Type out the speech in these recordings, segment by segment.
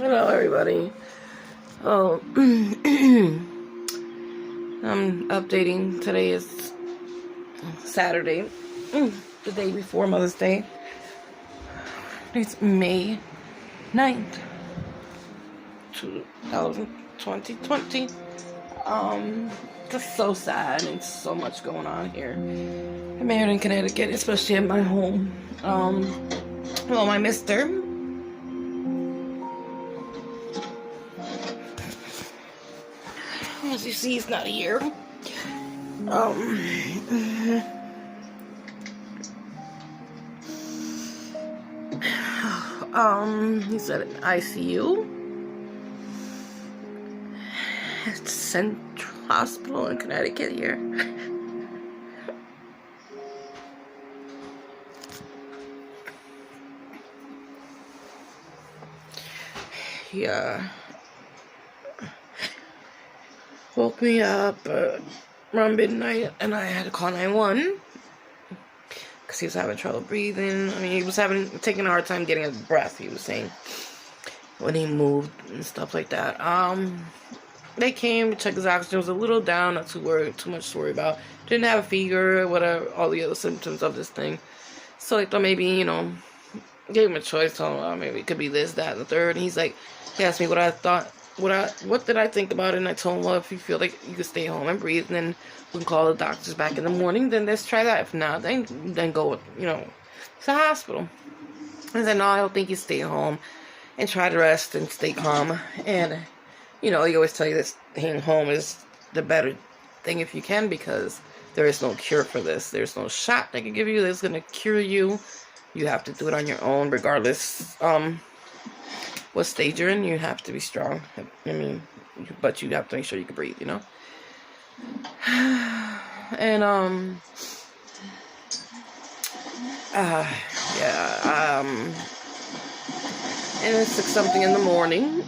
Hello, everybody. Oh, I'm updating. Today is Saturday, the day before Mother's Day. It's May 9th, 2020. Just so sad and so much going on here. I'm here in Connecticut, especially at my home. Hello, my mister. As you see, he's not here. He's at an ICU at Central Hospital in Connecticut here. Yeah. Woke me up around midnight, and I had to call 911 because he was having trouble breathing. I mean, he was taking a hard time getting his breath, he was saying, when he moved and stuff like that. They came to check his oxygen. Was a little down, not too much to worry about. Didn't have a fever, whatever, all the other symptoms of this thing. So I thought maybe, gave him a choice. Told him, maybe it could be this, that, and the third. And he asked me what I thought. What did I think about it? And I told him, well, if you feel like you could stay home and breathe, then we can call the doctors back in the morning. Then let's try that. If not, then go, to the hospital. I said, no, I don't think you stay home and try to rest and stay calm. And, they always tell you that staying home is the better thing if you can, because there is no cure for this. There's no shot they can give you that's going to cure you. You have to do it on your own, regardless, what stage you're in. You have to be strong. But you have to make sure you can breathe, And, and it's 6 something in the morning.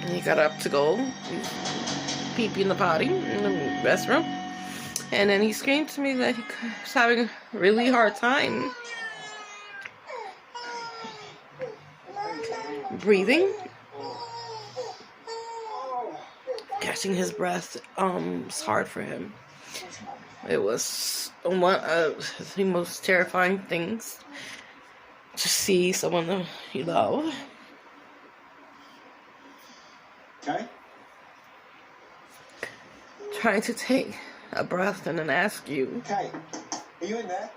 And he got up to go pee in the potty in the restroom. And then he screamed to me that he was having a really hard time breathing, catching his breath. Was hard for him. It was one of the most terrifying things to see someone that you love. Okay. Trying to take a breath and then ask you, Okay. Are you in there?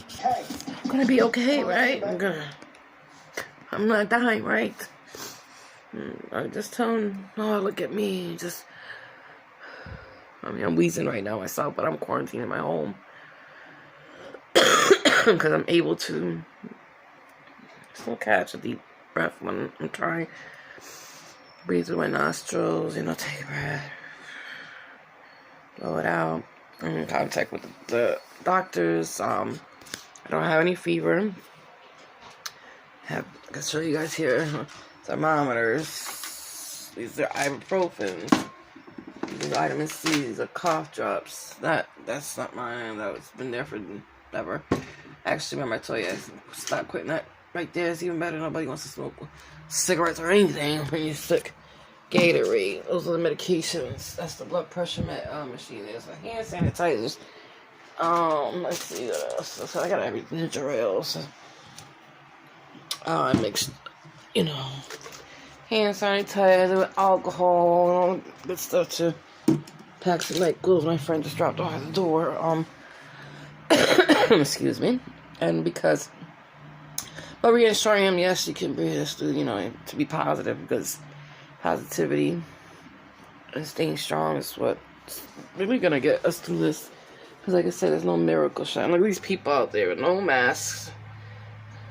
Okay. I'm gonna be okay, right? I'm not dying, right? I just tell him, oh, look at me. I'm wheezing right now myself, but I'm quarantined in my home. Because I'm able to still catch a deep breath when I'm trying. Breathe through my nostrils, take a breath. Blow it out. I'm in contact with the doctors. I don't have any fever. I can show you guys here thermometers. These are ibuprofen. These are vitamin C. These are cough drops. That's not mine. That's been there forever. Actually, remember I told you, stop quitting that. Right there is even better. Nobody wants to smoke cigarettes or anything when you're sick. Gatorade. Those are the medications. That's the blood pressure machine. There's the hand sanitizers. Let's see what else. So I got everything. Ginger ale. I mixed, hand sanitizer with alcohol and all good stuff to packs of light glues. My friend just dropped off at the door. Excuse me. And but reassuring him, yes, you can breathe this through, to be positive, because positivity and staying strong is what's really gonna get us through this. Because, like I said, there's no miracle shot. Look at these people out there with no masks,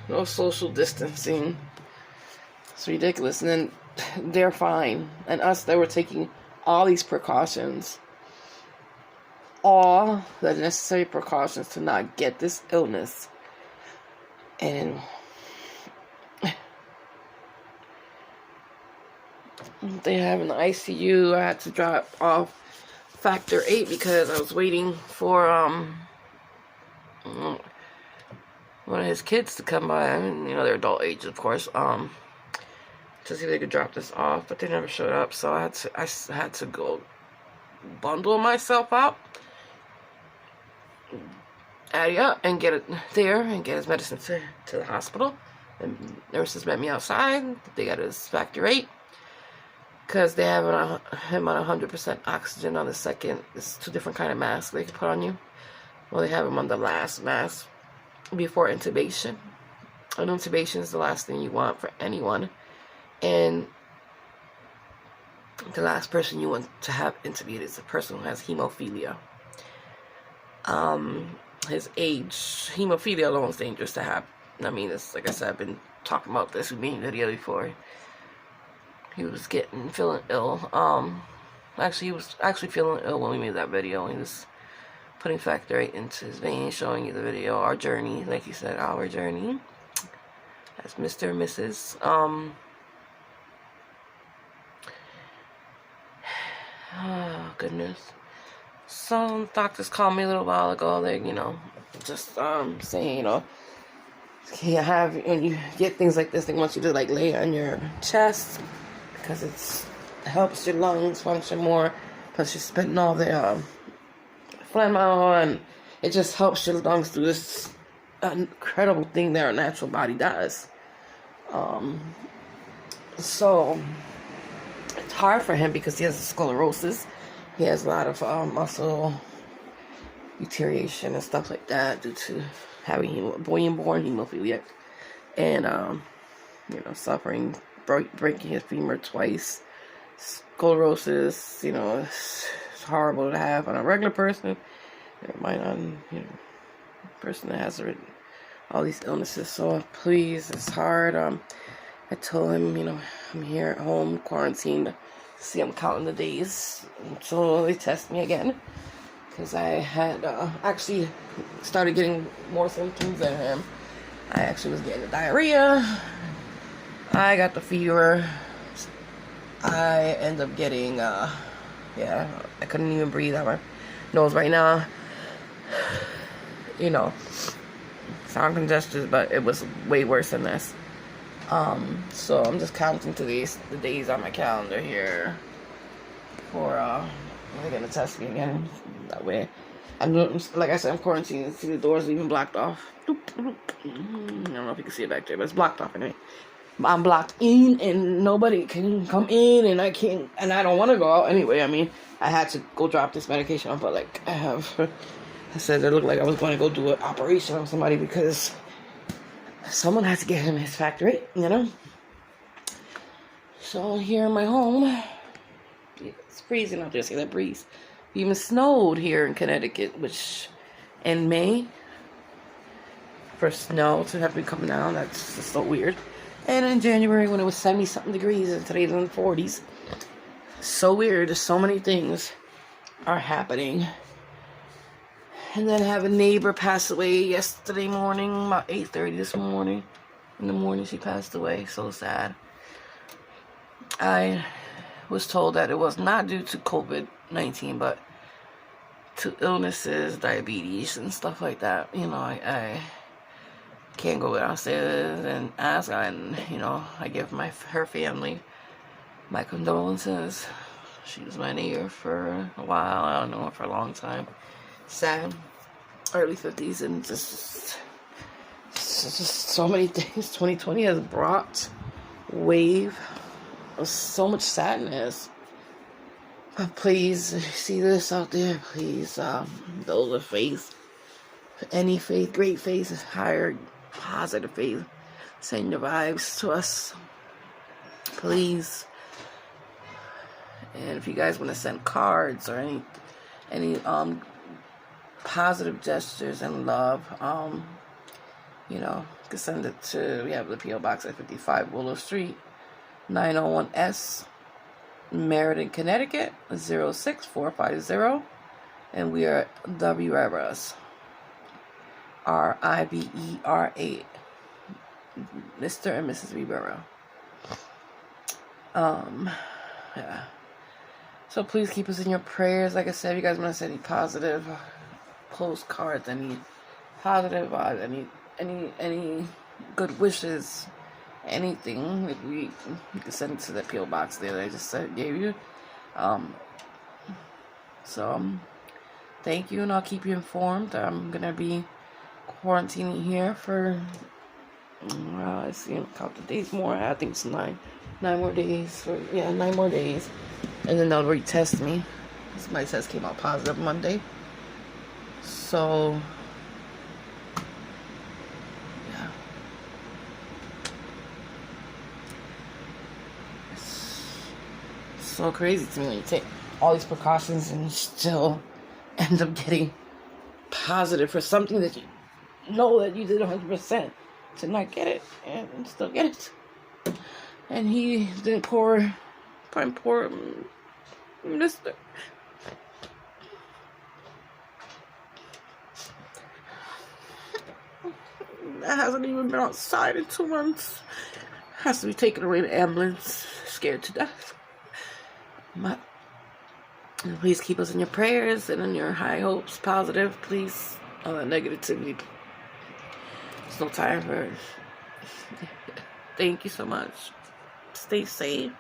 no social distancing. It's ridiculous. And then they're fine. And us that were taking all these precautions, all the necessary precautions to not get this illness. And they have in the ICU. I had to drop off factor 8 because I was waiting for one of his kids to come by. I mean, they're adult age, of course. To see if they could drop this off, but they never showed up. So I had to go bundle myself out, and get it there and get his medicine to the hospital. And nurses met me outside. They got his factor 8 because they have him on 100% oxygen on the second. It's 2 different kind of masks they can put on you. Well, they have him on the last mask before intubation. And intubation is the last thing you want for anyone. And the last person you want to have intubated is the person who has hemophilia. His age, hemophilia alone is dangerous to have. I mean, it's like I said, I've been talking about this with me in video before. He was feeling ill. Actually, he was actually feeling ill when we made that video. He was putting factor 8 into his veins, showing you the video, our journey, like he said, our journey. That's Mr. and Mrs. Oh, goodness. Some doctors called me a little while ago. They, just saying, when you get things like this, they want you to lay on your chest because it helps your lungs function more. Plus, you're spitting all the phlegm out, and it just helps your lungs do this incredible thing that our natural body does. So it's hard for him because he has sclerosis. He has a lot of muscle deterioration and stuff like that due to having being born hemophiliac and suffering, breaking his femur twice. Sclerosis, it's horrible to have on a regular person. Never mind on a person that has all these illnesses. So please, it's hard. I told him, I'm here at home, quarantined. See, I'm counting the days until they test me again. Because I had actually started getting more symptoms than him. I actually was getting the diarrhea. I got the fever. I ended up getting, I couldn't even breathe out my nose right now. Sound congested, but it was way worse than this. So I'm just counting to the days on my calendar here for they're gonna test me again. That way, like I said, I'm quarantined. See, the doors are even blocked off. I don't know if you can see it back there, but it's blocked off anyway. I'm blocked in, and nobody can come in, and I don't want to go out anyway. I mean, I had to go drop this medication off, but I said it looked like I was going to go do an operation on somebody because someone has to get him his factor 8, So here in my home, it's freezing out there. See that breeze? It even snowed here in Connecticut, which in May, for snow to have been coming down, that's just so weird. And in January when it was 70-something degrees and today's in the 40s. So weird. So many things are happening. And then I have a neighbor pass away yesterday morning, about 8:30 this morning. In the morning she passed away. So sad. I was told that it was not due to COVID-19, but to illnesses, diabetes, and stuff like that. I can't go downstairs and ask, and I give her family my condolences. She was my neighbor for a while. I don't know, for a long time. Sad, early 50s, and just so many things 2020 has brought. Wave of so much sadness. But please, if you see this out there, please, those of faith, any faith, great faith, higher, positive faith, send your vibes to us, please. And if you guys want to send cards or any positive gestures and love, you can send it to, we have the P.O. Box at 55 Willow Street, 901S, Meriden, Connecticut, 06450, and we are the Riberas, Ribera, Mr. and Mrs. Ribera. Yeah. So please keep us in your prayers. Like I said, if you guys want to send any positive postcards, any positive, any any good wishes, anything, if you can send it to the PO box there that I just gave you. Thank you, and I'll keep you informed. I'm gonna be quarantining here for I see, count the days more. I think it's nine more days. 9 more days, and then they'll retest me. My test came out positive Monday, so yeah, it's so crazy to me when you take all these precautions and you still end up getting positive for something that you know that you did 100% to not get it and still get it. And he didn't poor Mr. That hasn't even been outside in 2 months. Has to be taken away in an ambulance, scared to death. But please keep us in your prayers and in your high hopes, positive, please. All that negativity, it's no time for it. Thank you so much. Stay safe.